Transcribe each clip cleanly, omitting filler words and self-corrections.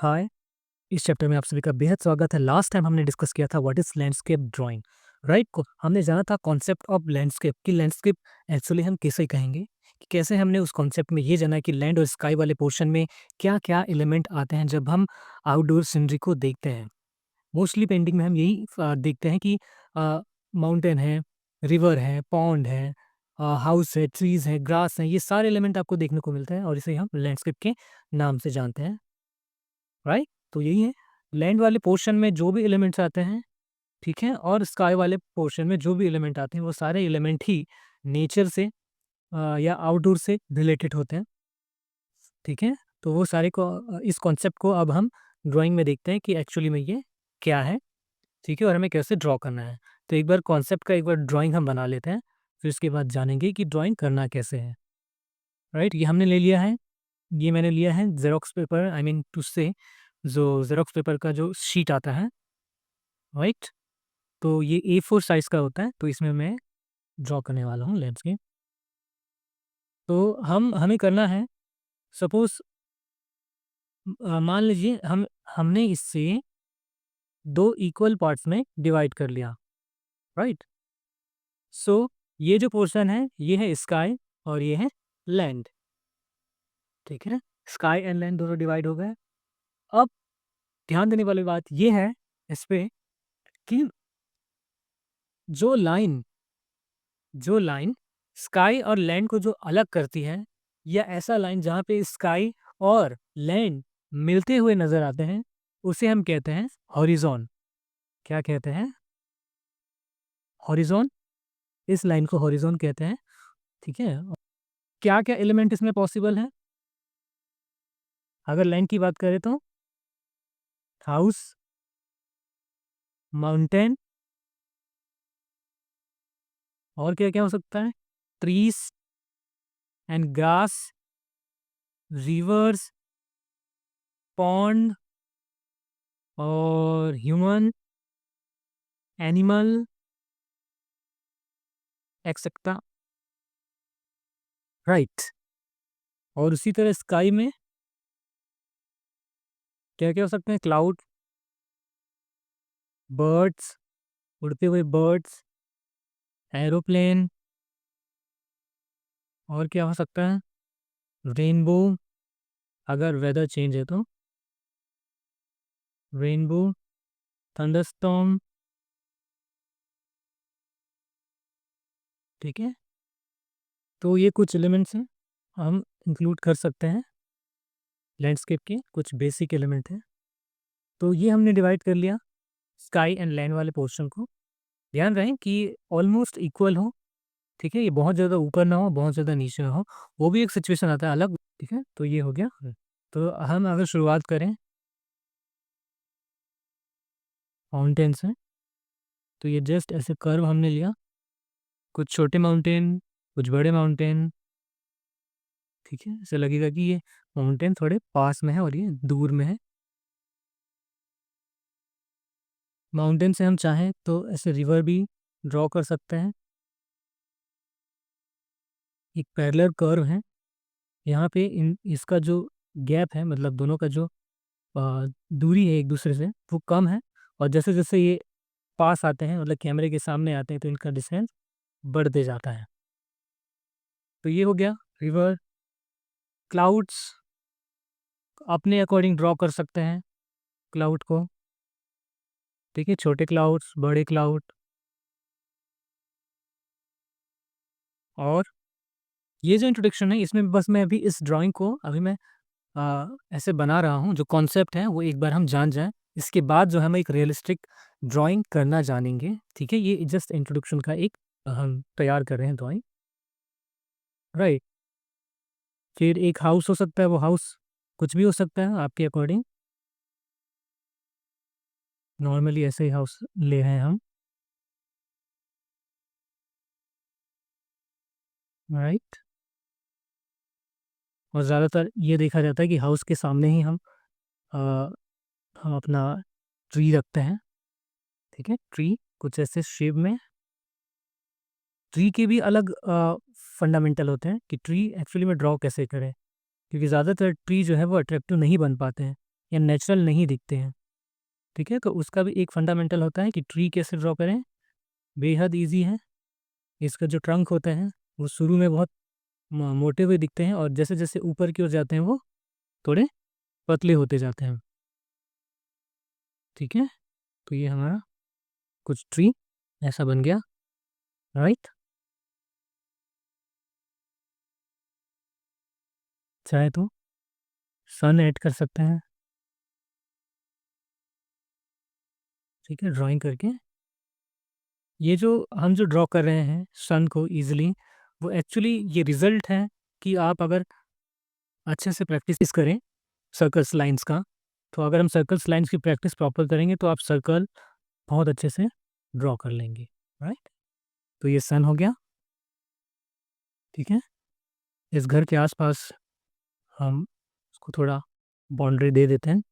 हाय। इस चैप्टर में आप सभी का बेहद स्वागत है। लास्ट टाइम हमने डिस्कस किया था what is landscape drawing, right. को हमने जाना था कॉन्सेप्ट ऑफ लैंडस्केप कि लैंडस्केप एक्चुअली हम कैसे कहेंगे, कि कैसे हमने उस कॉन्सेप्ट में ये जाना कि लैंड और स्काई वाले पोर्शन में क्या क्या एलिमेंट आते हैं जब हम आउटडोर सीनरी को देखते हैं। मोस्टली पेंटिंग में हम यही देखते हैं कि माउंटेन है, रिवर है, पॉन्ड है, हाउस है, ट्रीज है, ग्रास है, ये सारे एलिमेंट आपको देखने को मिलते हैं और इसे हम लैंडस्केप के नाम से जानते हैं, राइट। तो यही है, लैंड वाले पोर्शन में जो भी एलिमेंट्स आते हैं, ठीक है, और स्काई वाले पोर्शन में जो भी एलिमेंट आते हैं वो सारे एलिमेंट ही नेचर से या आउटडोर से रिलेटेड होते हैं, ठीक है। तो वो सारे को इस कॉन्सेप्ट को अब हम ड्राइंग में देखते हैं कि एक्चुअली में ये क्या है, ठीक है, और हमें कैसे ड्रॉ करना है। तो एक बार कॉन्सेप्ट का एक बार ड्राइंग हम बना लेते हैं, फिर उसके बाद जानेंगे कि ड्राइंग करना कैसे है, राइट। ये हमने ले लिया है, ये मैंने लिया है xerox paper, I mean to say जो जेरोक्स पेपर का जो शीट आता है, राइट। तो ये A4 साइज़ का होता है, तो इसमें मैं ड्रॉ करने वाला हूँ लैंडस्केप। तो हमें करना है, सपोज़ मान लीजिए हमने इससे 2 इक्वल पार्ट्स में डिवाइड कर लिया, राइट। सो ये जो पोर्शन है ये है स्काई और ये है लैंड, ठीक है। स्काई एंड लैंड दोनों डिवाइड हो गए। अब ध्यान देने वाली बात ये है इस पे कि जो लाइन जो लाइन स्काई और लैंड को जो अलग करती है, या ऐसा लाइन जहाँ पे स्काई और लैंड मिलते हुए नजर आते हैं, उसे हम कहते हैं हॉरिजॉन। क्या कहते हैं? हॉरिजॉन। इस लाइन को हॉरिजॉन कहते हैं, ठीक है। क्या क्या एलिमेंट इसमें पॉसिबल है? अगर लाइन की बात करें तो हाउस, माउंटेन, और क्या क्या हो सकता है? Trees and grass, reverse, pond, और ह्यूमन, एनिमल, एक्सेट्रा, राइट। और उसी तरह स्काई में क्या क्या हो सकते हैं? क्लाउड, बर्ड्स, उड़ते हुए बर्ड्स, एरोप्लेन, और क्या हो सकता है? रेनबो, अगर वेदर चेंज है तो रेनबो, थंडरस्टॉर्म, ठीक है। तो ये कुछ एलिमेंट्स हैं, हम इंक्लूड कर सकते हैं, लैंडस्केप के कुछ बेसिक एलिमेंट हैं। तो ये हमने डिवाइड कर लिया स्काई एंड लैंड वाले पोर्शन को। ध्यान रहे कि ऑलमोस्ट इक्वल हो, ठीक है। ये बहुत ज़्यादा ऊपर ना हो, बहुत ज़्यादा नीचे ना हो, वो भी एक सिचुएशन आता है अलग, ठीक है। तो ये हो गया। तो हम अगर शुरुआत करें माउंटेन से, तो ये जस्ट ऐसे कर्व हमने लिया, कुछ छोटे माउंटेन, कुछ बड़े माउंटेन, ठीक है। ऐसे लगेगा कि ये माउंटेन थोड़े पास में है और ये दूर में है। माउंटेन से हम चाहें तो ऐसे रिवर भी ड्रॉ कर सकते हैं। एक पैरेलल कर्व है, यहाँ पे इन इसका जो गैप है, मतलब दोनों का जो दूरी है एक दूसरे से, वो कम है। और जैसे जैसे ये पास आते हैं, मतलब कैमरे के सामने आते हैं, तो इनका डिस्टेंस बढ़ते जाता है। तो ये हो गया रिवर। क्लाउड्स अपने अकॉर्डिंग ड्रॉ कर सकते हैं क्लाउड को, ठीक है। छोटे क्लाउड्स, बड़े क्लाउड, और ये जो इंट्रोडक्शन है इसमें बस मैं अभी इस ड्राइंग को अभी मैं ऐसे बना रहा हूँ, जो कॉन्सेप्ट है वो एक बार हम जान जाएं, इसके बाद जो हम एक रियलिस्टिक ड्राइंग करना जानेंगे, ठीक है। ये जस्ट इंट्रोडक्शन का एक हम तैयार कर रहे हैं ड्राइंग, राइट। फिर एक हाउस हो सकता है, वो हाउस कुछ भी हो सकता है आपके अकॉर्डिंग। नॉर्मली ऐसे ही हाउस ले हैं हम, राइट। और ज़्यादातर ये देखा जाता है कि हाउस के सामने ही अ, हम अपना ट्री रखते हैं, ठीक है। ट्री कुछ ऐसे शेप में, ट्री के भी अलग फंडामेंटल होते हैं कि ट्री एक्चुअली में ड्रॉ कैसे करें, क्योंकि ज़्यादातर ट्री जो है वो अट्रैक्टिव नहीं बन पाते हैं। या नेचुरल नहीं दिखते हैं। ठीक है, तो उसका भी एक फंडामेंटल होता है कि ट्री कैसे ड्रॉ करें, बेहद ईजी है। इसका जो ट्रंक होता है वो शुरू में बहुत मोटे हुए दिखते हैं और जैसे जैसे ऊपर की ओर जाते हैं वो थोड़े पतले होते जाते हैं। ठीक है, तो ये हमारा कुछ ट्री ऐसा बन गया, राइट। चाहे तो सन ऐड कर सकते हैं। ठीक है, ड्राइंग करके ये जो हम जो ड्रॉ कर रहे हैं सन को इजीली, वो एक्चुअली ये रिजल्ट है कि आप अगर अच्छे से प्रैक्टिस करें सर्कल्स लाइंस का, तो अगर हम सर्कल्स लाइंस की प्रैक्टिस प्रॉपर करेंगे तो आप सर्कल बहुत अच्छे से ड्रॉ कर लेंगे, राइट। तो ये सन हो गया। ठीक है, इस घर के आसपास हम उसको थोड़ा बाउंड्री दे देते हैं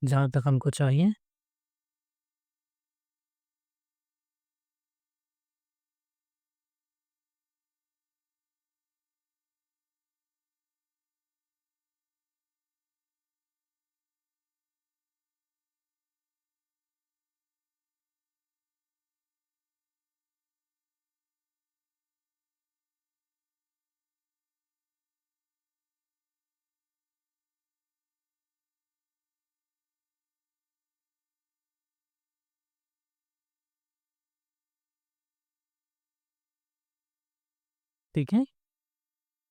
जहाँ तक हमको चाहिए। ठीक है,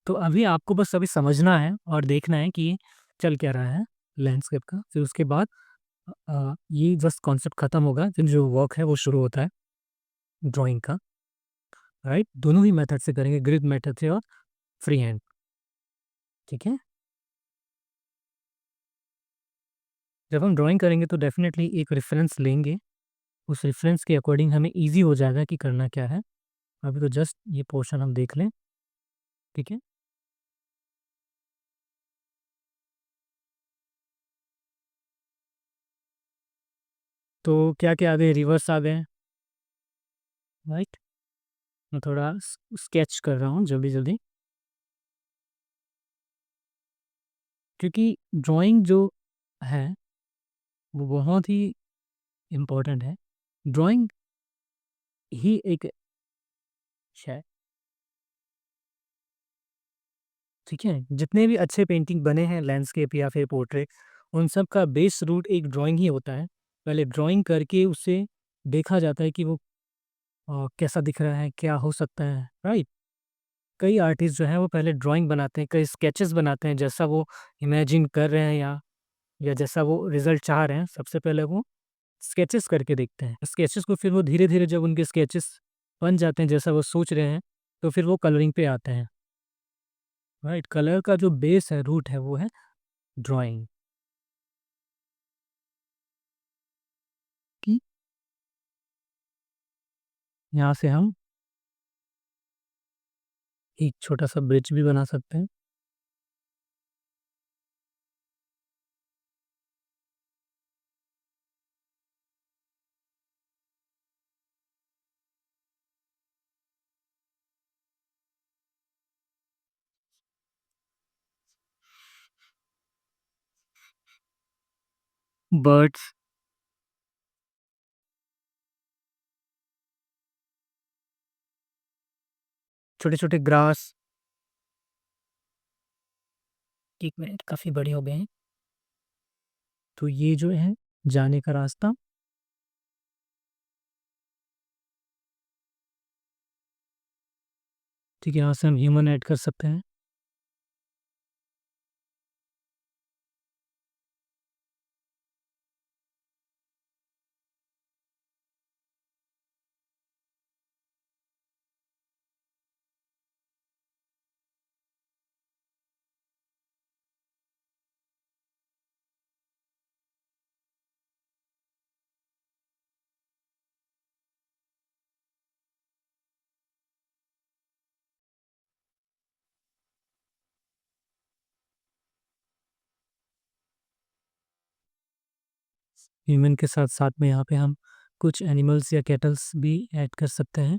तो अभी आपको बस अभी समझना है और देखना है कि चल क्या रहा है लैंडस्केप का। फिर उसके बाद ये बस कॉन्सेप्ट खत्म होगा, फिर जो वर्क है वो शुरू होता है ड्राइंग का, राइट। दोनों ही मेथड से करेंगे, ग्रिड मेथड से और फ्री हैंड। ठीक है, जब हम ड्राइंग करेंगे तो डेफिनेटली एक रेफरेंस लेंगे, उस रेफरेंस के अकॉर्डिंग हमें ईज़ी हो जाएगा कि करना क्या है। अभी तो जस्ट ये पोर्शन हम देख लें। ठीक है, तो क्या-क्या आ गए, रिवर्स आ गए, राइट। मैं थोड़ा स्केच कर रहा हूँ जल्दी-जल्दी, क्योंकि ड्राइंग जो है वो बहुत ही इम्पोर्टेंट है। ड्राइंग ही एक है, ठीक है? जितने भी अच्छे पेंटिंग बने हैं लैंडस्केप या फिर पोर्ट्रेट, उन सब का बेस रूट एक ड्राइंग ही होता है। पहले ड्राइंग करके उसे देखा जाता है कि वो कैसा दिख रहा है, क्या हो सकता है, राइट? कई आर्टिस्ट जो हैं वो पहले ड्राइंग बनाते हैं, कई स्केचेस बनाते हैं जैसा वो इमेजिन कर रहे हैं या जैसा वो रिज़ल्ट चाह रहे हैं, सबसे पहले वो स्केचेस करके देखते हैं। स्केचेस को फिर वो धीरे-धीरे जब उनके स्केचेस बन जाते हैं जैसा वो सोच रहे हैं, तो फिर वो कलरिंग पे आते हैं, राइट? कलर का जो बेस है, रूट है, वो है ड्राइंग। कि यहाँ से हम एक छोटा-सा ब्रिज भी बना सकते हैं। बर्ड्स, छोटे-छोटे ग्रास, 1 मिनट काफ़ी बड़े हो गए हैं। तो ये जो है जाने का रास्ता, ठीक है, यहाँ से हम ह्यूमन ऐड कर सकते हैं। ह्यूमन के साथ-साथ में यहाँ पे हम कुछ एनिमल्स या कैटल्स भी ऐड कर सकते हैं।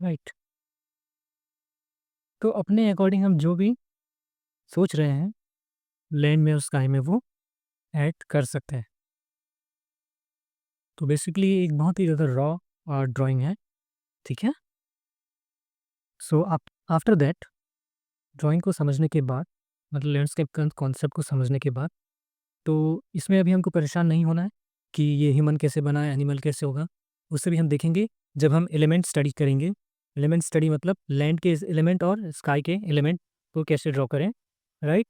राइट। तो अपने अकॉर्डिंग हम जो भी सोच रहे हैं, लैंड में और स्काई में वो ऐड कर सकते हैं। तो बेसिकली एक बहुत ही ज़्यादा रॉ ड्राइंग है, ठीक है? सो आप आफ्टर दैट ड्राइंग को समझने के बाद, मतलब लैंडस्केप का कॉन्सेप्ट को समझने के बाद, तो इसमें अभी हमको परेशान नहीं होना है कि ये ह्यूमन कैसे बना है, एनिमल कैसे होगा। उससे भी हम देखेंगे जब हम एलिमेंट स्टडी करेंगे। एलिमेंट स्टडी मतलब लैंड के एलिमेंट और स्काई के एलिमेंट को कैसे ड्रॉ करें, राइट?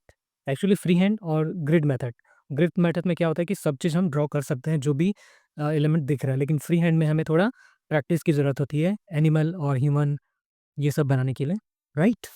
एक्चुअली फ्री हैंड और ग्रिड मेथड। ग्रिड मेथड में क्या होता है कि सब चीज़ हम ड्रॉ कर सकते हैं जो भी एलिमेंट दिख रहा है, लेकिन फ्री हैंड में हमें थोड़ा प्रैक्टिस की ज़रूरत होती है एनिमल और ह्यूमन ये सब बनाने के लिए, राइट?